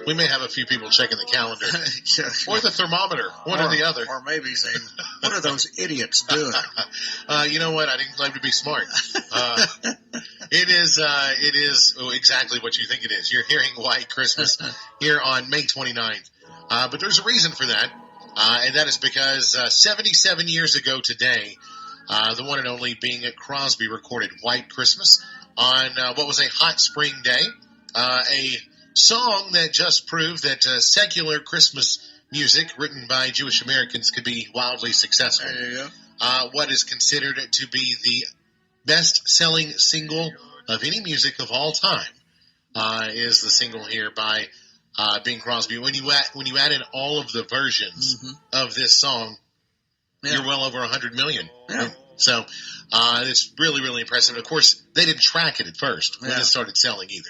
We may have a few people checking the calendar. Or the thermometer, one or the other. Or maybe saying, what are those idiots doing? You know what? I didn't claim to be smart. It is exactly what you think it is. You're hearing White Christmas here on May 29th. But there's a reason for that, and that is because 77 years ago today, the one and only Bing Crosby recorded White Christmas on what was a hot spring day, a song that just proved that secular Christmas music written by Jewish Americans could be wildly successful. There you go. What is considered to be the best-selling single of any music of all time is the single here by Bing Crosby. When you add in all of the versions of this song, you're well over 100 million. Yeah. So it's really, really impressive. Of course, they didn't track it at first when it started selling either.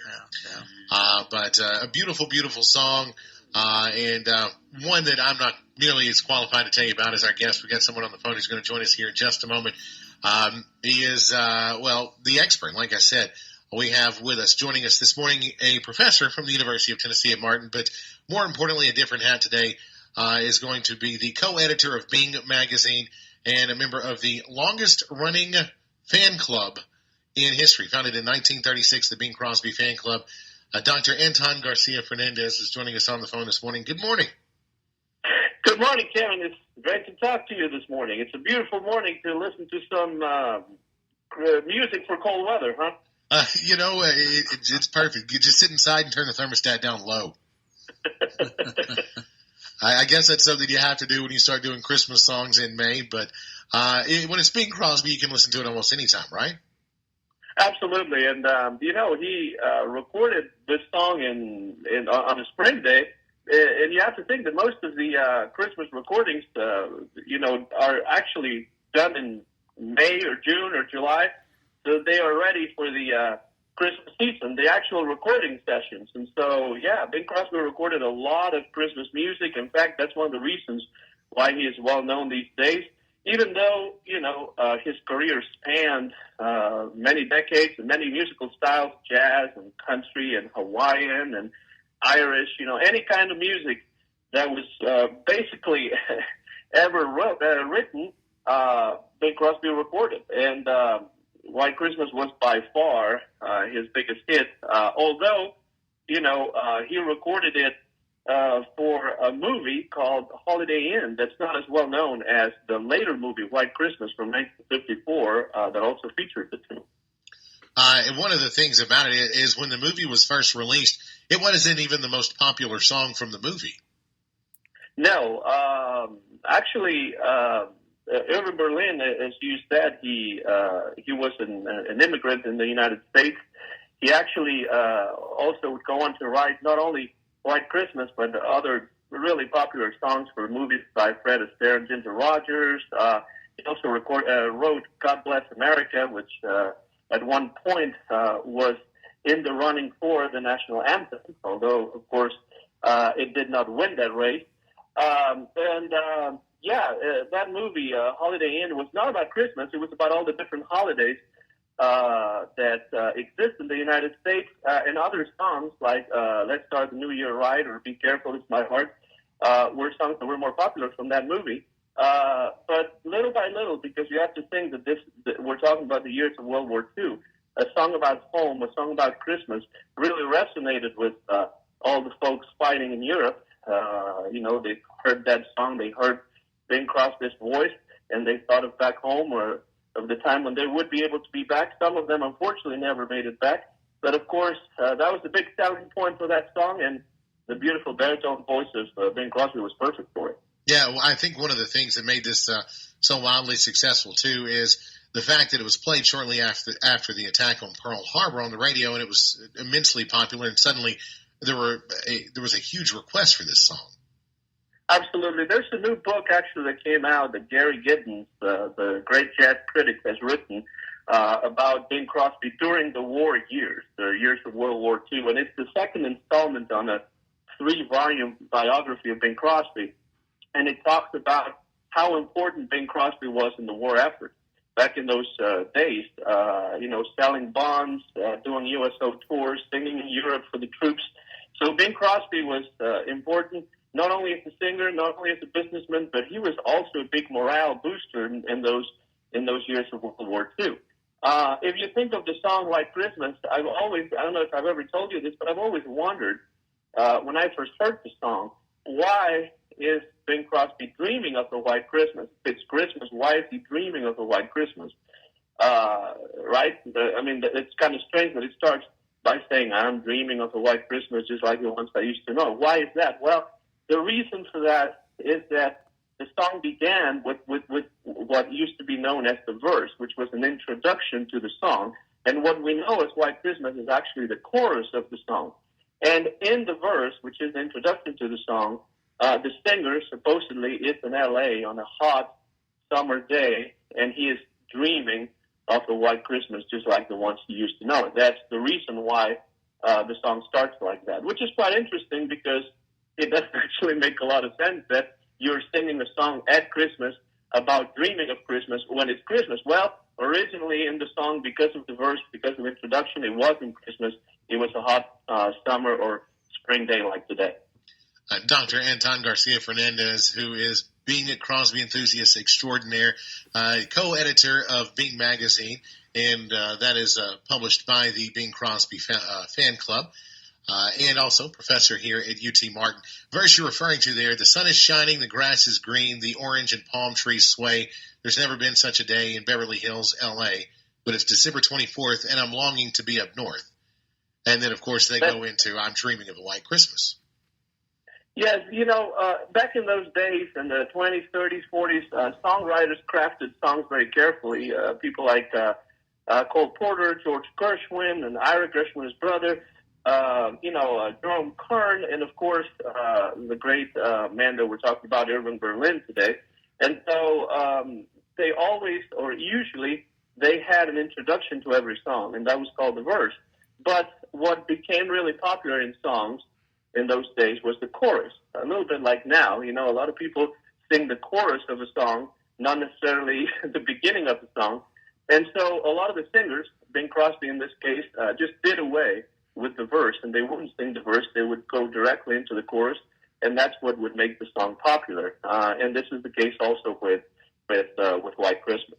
But a beautiful, beautiful song, and one that I'm not nearly as qualified to tell you about as our guest. We've got someone on the phone who's going to join us here in just a moment. He is, the expert. Like I said, we have with us, joining us this morning, a professor from the University of Tennessee at Martin, but more importantly, a different hat today, is going to be the co-editor of Bing Magazine and a member of the longest-running fan club in history, founded in 1936, the Bing Crosby Fan Club. Dr. Anton Garcia-Fernandez is joining us on the phone this morning. Good morning. Good morning, Kevin. It's great to talk to you this morning. It's a beautiful morning to listen to some music for cold weather, huh? It's perfect. You just sit inside and turn the thermostat down low. I guess that's something you have to do when you start doing Christmas songs in May, but when it's Bing Crosby, you can listen to it almost any time, right? Absolutely, and he recorded this song on a spring day, and you have to think that most of the Christmas recordings, are actually done in May or June or July, so they are ready for the Christmas season, the actual recording sessions. And so, Bing Crosby recorded a lot of Christmas music. In fact, that's one of the reasons why he is well known these days. Even though, his career spanned many decades and many musical styles, jazz and country and Hawaiian and Irish, any kind of music that was basically ever written, Bing Crosby recorded. And White Christmas was by far his biggest hit, although, he recorded it for a movie called Holiday Inn that's not as well known as the later movie White Christmas from 1954 that also featured the two. And one of the things about it is when the movie was first released, it wasn't even the most popular song from the movie. No, actually, Irving Berlin, as you said, he was an immigrant in the United States. He actually also would go on to write not only White Christmas, but other really popular songs for movies by Fred Astaire and Ginger Rogers. He also wrote God Bless America, which at one point was in the running for the national anthem, although, of course, it did not win that race. That movie, Holiday Inn, was not about Christmas. It was about all the different holidays that exist in the United States, and other songs like Let's Start the New Year Right or Be Careful, It's My Heart were songs that were more popular from that movie. But little by little, because you have to think that we're talking about the years of World War II, a song about home, a song about Christmas really resonated with all the folks fighting in Europe. They heard that song, they heard Bing Crosby's voice, and they thought of back home or of the time when they would be able to be back. Some of them, unfortunately, never made it back. But, of course, that was the big selling point for that song, and the beautiful baritone voice of Bing Crosby was perfect for it. Yeah, well, I think one of the things that made this so wildly successful, too, is the fact that it was played shortly after the attack on Pearl Harbor on the radio, and it was immensely popular, and suddenly there was a huge request for this song. Absolutely. There's a new book, actually, that came out that Gary Giddens, the great jazz critic, has written about Bing Crosby during the war years, the years of World War II. And it's the second installment on a 3-volume biography of Bing Crosby. And it talks about how important Bing Crosby was in the war effort back in those days, selling bonds, doing USO tours, singing in Europe for the troops. So Bing Crosby was important, not only as a singer, not only as a businessman, but he was also a big morale booster in those years of World War II. If you think of the song White Christmas, I don't know if I've ever told you this, but I've always wondered, when I first heard the song, why is Bing Crosby dreaming of a white Christmas? If it's Christmas, why is he dreaming of a white Christmas? Right? It's kind of strange that it starts by saying, I'm dreaming of a white Christmas just like the ones I used to know. Why is that? Well, the reason for that is that the song began with what used to be known as the verse, which was an introduction to the song. And what we know as White Christmas is actually the chorus of the song. And in the verse, which is the introduction to the song, the singer supposedly is in L.A. on a hot summer day, and he is dreaming of a white Christmas just like the ones he used to know. That's the reason why the song starts like that, which is quite interesting because it doesn't actually make a lot of sense that you're singing a song at Christmas about dreaming of Christmas when it's Christmas. Well, originally in the song, because of the verse, because of the introduction, it wasn't Christmas. It was a hot summer or spring day like today. Dr. Anton Garcia-Fernandez, who is Bing Crosby enthusiast extraordinaire, co-editor of Bing Magazine, and that is published by the Bing Crosby fan club, and also professor here at UT Martin. Verse you're referring to there, the sun is shining, the grass is green, the orange and palm trees sway. There's never been such a day in Beverly Hills, L.A., but it's December 24th, and I'm longing to be up north. And then, of course, they go into I'm dreaming of a white Christmas. Yes, back in those days, in the 20s, 30s, 40s, songwriters crafted songs very carefully. People like Cole Porter, George Gershwin, and Ira Gershwin's brother, Jerome Kern, and, of course, the great man that we're talking about, Irving Berlin, today. And so they always, or usually, they had an introduction to every song, and that was called the verse. But what became really popular in songs in those days was the chorus. A little bit like now, a lot of people sing the chorus of a song, not necessarily the beginning of the song. And so a lot of the singers, Bing Crosby in this case, just did away with the verse, and they wouldn't sing the verse. They would go directly into the chorus, and that's what would make the song popular. And this is the case also with White Christmas.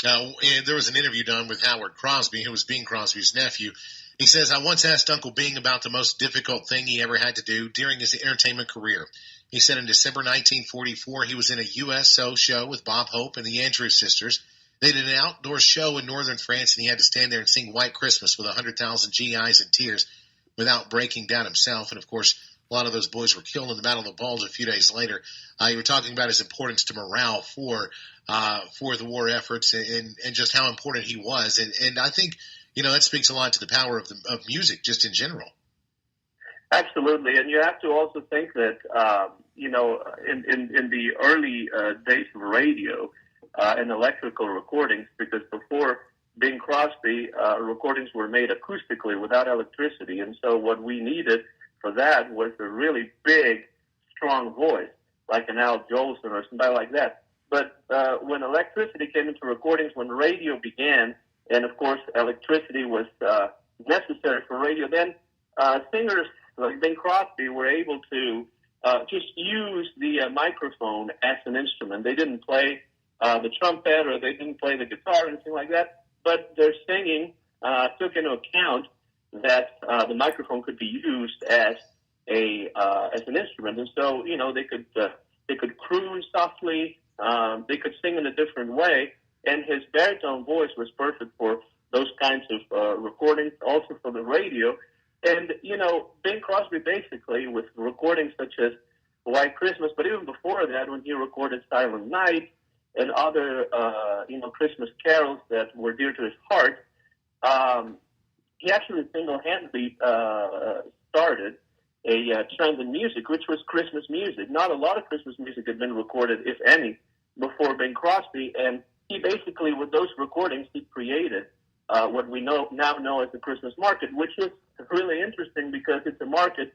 And there was an interview done with Howard Crosby, who was Bing Crosby's nephew. He says, I once asked Uncle Bing about the most difficult thing he ever had to do during his entertainment career. He said in December 1944, he was in a USO show with Bob Hope and the Andrews Sisters. They did an outdoor show in northern France, and he had to stand there and sing White Christmas with 100,000 GIs in tears without breaking down himself. And, of course, a lot of those boys were killed in the Battle of the Bulge a few days later. You were talking about his importance to morale for the war efforts and just how important he was. And I think, that speaks a lot to the power of music just in general. Absolutely. And you have to also think that, in the early days of radio and electrical recordings, because before Bing Crosby, recordings were made acoustically without electricity. And so what we needed for that was a really big, strong voice, like an Al Jolson or somebody like that. But when electricity came into recordings, when radio began, and of course electricity was necessary for radio, then singers like Bing Crosby were able to just use the microphone as an instrument. They didn't play the trumpet or they didn't play the guitar or anything like that, but their singing took into account that the microphone could be used as an instrument, and so they could croon softly, they could sing in a different way, and his baritone voice was perfect for those kinds of recordings, also for the radio. And Bing Crosby basically with recordings such as White Christmas, but even before that, when he recorded Silent Night and other Christmas carols that were dear to his heart, he actually single-handedly started a trend in music, which was Christmas music. Not a lot of Christmas music had been recorded, if any, before Bing Crosby, and he basically, with those recordings, he created what we now know as the Christmas market, which is really interesting because it's a market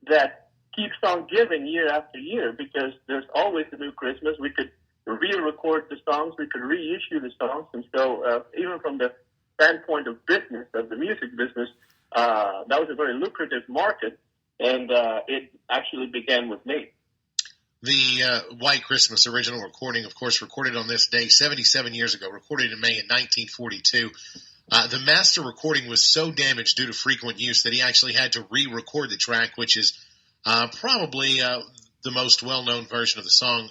that keeps on giving year after year because there's always a new Christmas. We could re-record the songs, we could reissue the songs, and so even from the standpoint of business, of the music business, that was a very lucrative market. and it actually began with me. The White Christmas original recording, of course, recorded on this day 77 years ago, recorded in May in 1942. The master recording was so damaged due to frequent use that he actually had to re-record the track, which is probably the most well-known version of the song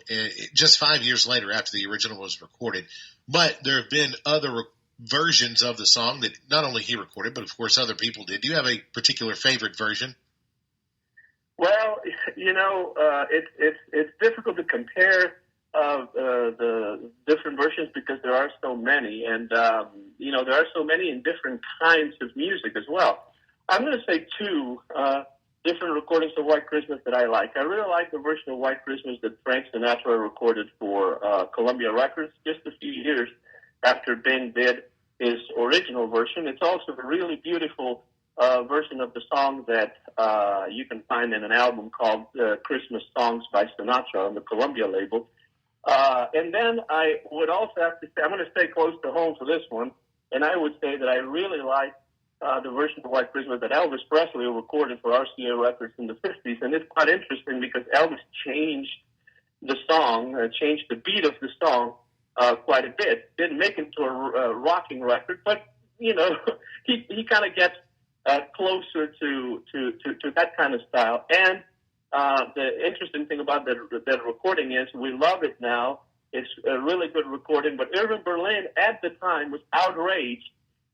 just 5 years later after the original was recorded. But there have been other versions of the song that not only he recorded, but of course other people did. Do you have a particular favorite version? Well, it's difficult to compare the different versions because there are so many, and there are so many in different kinds of music as well. I'm going to say two different recordings of White Christmas that I like. I really like the version of White Christmas that Frank Sinatra recorded for Columbia Records just a few years after Bing did his original version. It's also a really beautiful version of the song that you can find in an album called Christmas Songs by Sinatra on the Columbia label. And then I would also have to say, I'm going to stay close to home for this one, and I would say that I really like the version of White Christmas that Elvis Presley recorded for RCA Records in the 50s. And it's quite interesting because Elvis changed the song, changed the beat of the song quite a bit. Didn't make it to a rocking record, but, he kind of gets closer to that kind of style. And the interesting thing about that recording is we love it now. It's a really good recording, but Irving Berlin at the time was outraged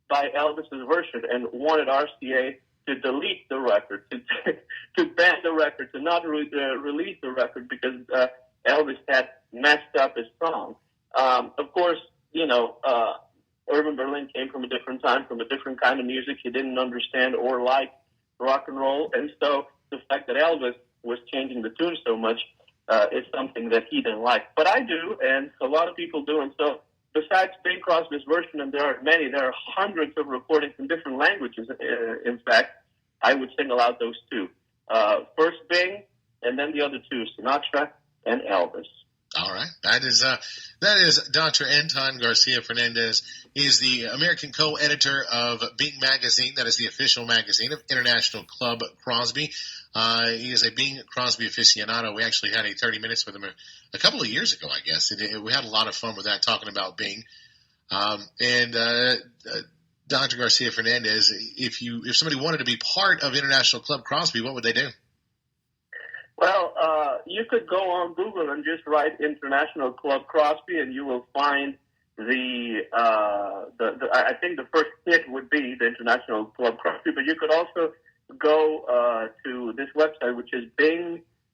by Elvis's version and wanted RCA to delete the record, to ban the record, to not release the record because Elvis had messed up his song. Of course, Irving Berlin came from a different time, from a different kind of music. He didn't understand or like rock and roll, and so the fact that Elvis was changing the tune so much is something that he didn't like. But I do, and a lot of people do, and so besides Bing Crosby's version, and there are hundreds of recordings in different languages, in fact, I would single out those two. First Bing, and then the other two, Sinatra and Elvis. All right. That is Dr. Anton Garcia-Fernandez. He is the American co-editor of Bing Magazine. That is the official magazine of International Club Crosby. He is a Bing Crosby aficionado. We actually had a 30 minutes with him a couple of years ago, I guess. We had a lot of fun with that, talking about Bing. Dr. Garcia-Fernandez, if somebody wanted to be part of International Club Crosby, what would they do? Well, you could go on Google and just write International Club Crosby, and you will find I think the first hit would be the International Club Crosby, but you could also go to this website, which is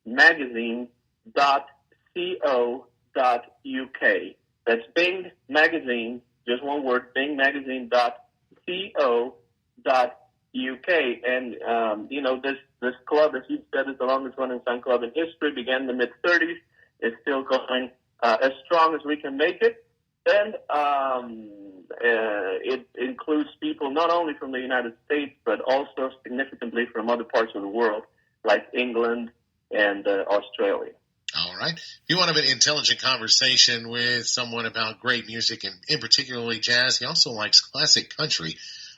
bingmagazine.co.uk. That's Bing Magazine, just one word, bingmagazine.co.uk. And, this club, as you said, is the longest running fan club in history, began in the mid-30s. It's still going as strong as we can make it. And it includes people not only from the United States, but also significantly from other parts of the world, like England and Australia. All right. If you want to have an intelligent conversation with someone about great music, and in particularly jazz, he also likes classic country.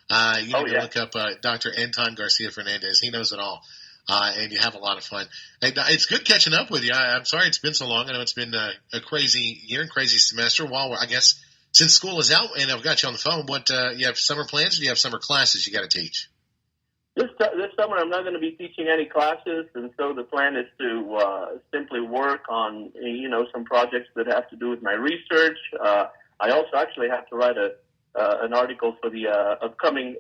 You need to look up Dr. Anton Garcia-Fernandez. He knows it all. And you have a lot of fun. And it's good catching up with you. I'm sorry it's been so long. I know it's been a crazy year and crazy semester. I guess since school is out and I've got you on the phone, what you have summer plans, or do you have summer classes you got to teach? This summer I'm not going to be teaching any classes, and so the plan is to simply work on some projects that have to do with my research. I also actually have to write an article for the upcoming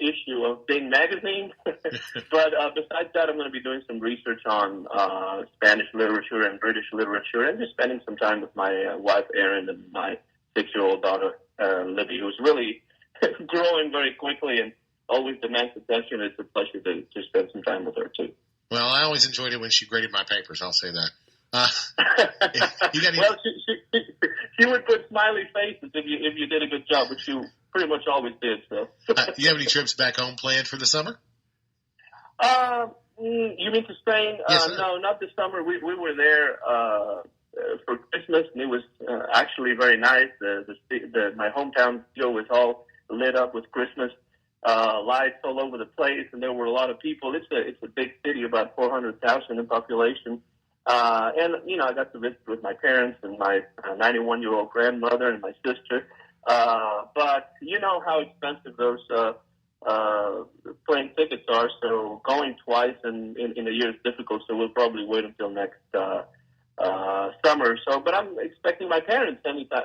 issue of Bing Magazine. But besides that, I'm going to be doing some research on Spanish literature and British literature, and just spending some time with my wife, Erin, and my 6-year-old daughter, Libby, who's really growing very quickly and always demands attention. It's a pleasure to spend some time with her, too. Well, I always enjoyed it when she graded my papers, I'll say that. Well, she would put smiley faces if you did a good job, which you pretty much always did. So, you have any trips back home planned for the summer? You mean to Spain? Yes, no, not this summer. We were there for Christmas, and it was actually very nice. My hometown still was all lit up with Christmas lights all over the place, and there were a lot of people. It's a big city, about 400,000 in population. And, you know, I got to visit with my parents and my 91-year-old grandmother and my sister. But you know how expensive those plane tickets are, so going twice in a year is difficult, so we'll probably wait until next summer. So, but I'm expecting my parents anytime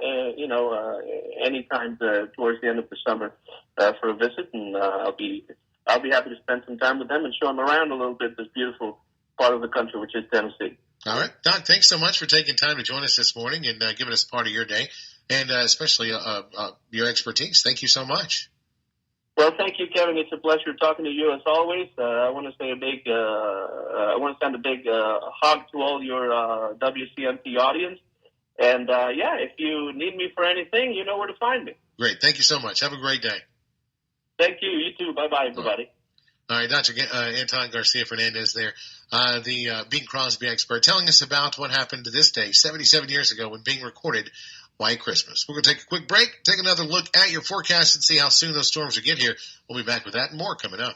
towards the end of the summer for a visit, and I'll be happy to spend some time with them and show them around a little bit this beautiful part of the country, which is Tennessee. All right, Don, thanks so much for taking time to join us this morning and giving us part of your day, and especially your expertise. Thank you so much. Well, thank you, Kevin. It's a pleasure talking to you as always. I want to say I want to send a big hug to all your WCMT audience. And if you need me for anything, you know where to find me. Great. Thank you so much. Have a great day. Thank you. You too. Bye-bye, everybody. All right, Dr. Anton Garcia-Fernandez there, the Bing Crosby expert, telling us about what happened to this day 77 years ago when Bing recorded White Christmas. We're going to take a quick break, take another look at your forecast, and see how soon those storms will get here. We'll be back with that and more coming up.